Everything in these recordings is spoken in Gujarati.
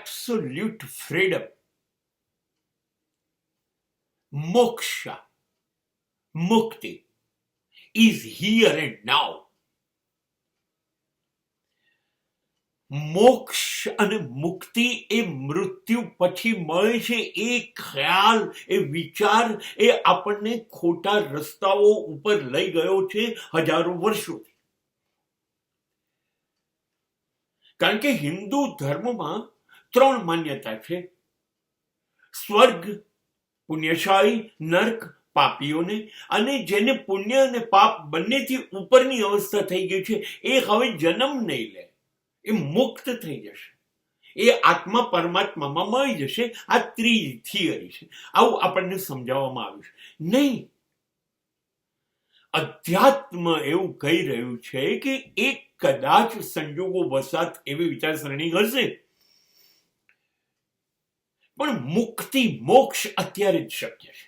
absolute freedom, moksha, mukti, is here and now. મોક્ષ અને મુક્તિ એ મૃત્યુ પછી મળે છે. એ ખ્યાલ, એ વિચાર, એ આપણને ખોટા રસ્તાઓ ઉપર લઈ ગયો છે હજારો વર્ષોથી. કારણ કે હિન્દુ ધર્મમાં 3 માન્યતા છે: સ્વર્ગ, પુણ્યશાળી, નર્ક, પાપીઓને. અને જેને પુણ્ય અને પાપ બંનેથી ઉપરની અવસ્થા થઈ ગઈ છે એ હવે જન્મ નહીં લે, એ મુક્ત થઈ જશે, એ આત્મા પરમાત્મામાં મળી જશે. આ ત્રીજી થિયરી છે. આવું આપણને સમજાવવામાં આવ્યું છે. નહીં, અધ્યાત્મ એવું કહી રહ્યું છે કે એક કદાચ સંજોગો વસાત એવી વિચારસરણી હશે, પણ મુક્તિ, મોક્ષ અત્યારે જ શક્ય છે.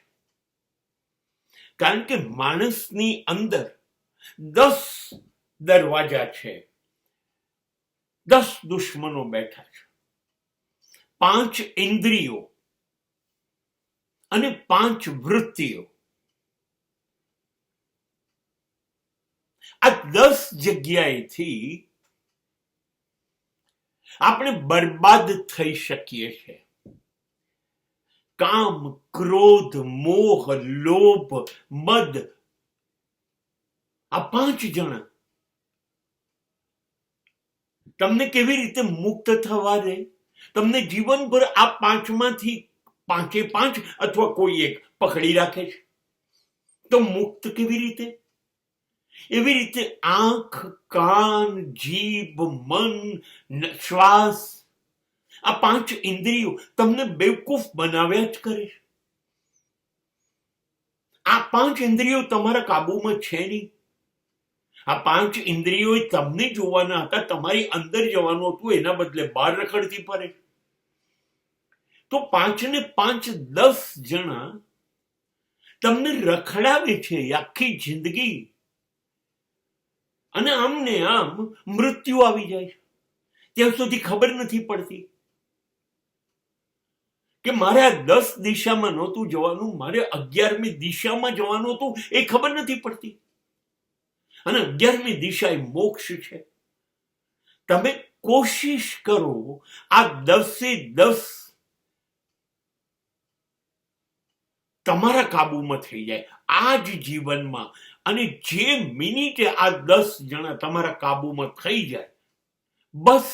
કારણ કે માણસની અંદર 10 દરવાજા છે, 10 દુશ્મનો બેઠા છે, 5 ઇન્દ્રિયો અને 5 વૃત્તિઓ. આ 10 જગ્યાએથી આપણે બરબાદ થઈ શકીએ છીએ. કામ, ક્રોધ, મોહ, લોભ, મદ, આ 5 જણા તમને કેવી રીતે મુક્ત થવા દે? તમને જીવનભર આ 5માંથી 5 અથવા કોઈ એક પકડી રાખે છે, તો મુક્ત કેવી રીતે? એવી રીતે આંખ, કાન, જીભ, મન, શ્વાસ, આ 5 ઇન્દ્રિયો તમને બેવકૂફ બનાવ્યા જ કરે છે. આ 5 ઇન્દ્રિયો તમારા કાબુમાં છે નહીં. આ 5 ઇન્દ્રિયો તમને જોવાના હતા, તમારી અંદર જવાનું હતું, એના બદલે બહાર રખડતી ફરે. તો 5 ને 5 10 જણા તમને રખડાવે છે આખી જિંદગી. અને આમને આમ મૃત્યુ આવી જાય છે. ત્યાં સુધી ખબર નથી પડતી કે મારે આ 10 દિશામાં નહોતું જવાનું, મારે 11મી દિશામાં જવાનું હતું, એ ખબર નથી પડતી. અને 11મી દિશા એ મોક્ષ છે. તમે કોશિશ કરો આ 10 તમારા કાબુમાં થઈ જાય આ જ જીવનમાં. અને જે મિનિટે આ 10 જણા તમારા કાબુમાં થઈ જાય, બસ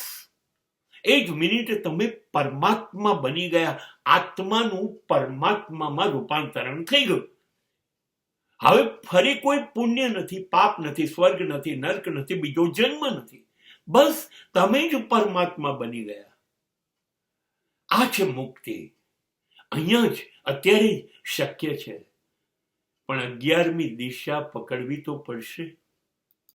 એ જ મિનિટે તમે પરમાત્મા બની ગયા. આત્માનું પરમાત્મામાં રૂપાંતરણ થઈ ગયું. હવે ફરી કોઈ પુણ્ય નથી, પાપ નથી, સ્વર્ગ નથી, નર્ક નથી, બીજો જન્મ નથી. બસ તમે જ પરમાત્મા બની ગયા. આ છે મુક્તિ. અહીંયા જ અત્યારે શક્ય છે. પણ 11મી દિશા પકડવી તો પડશે.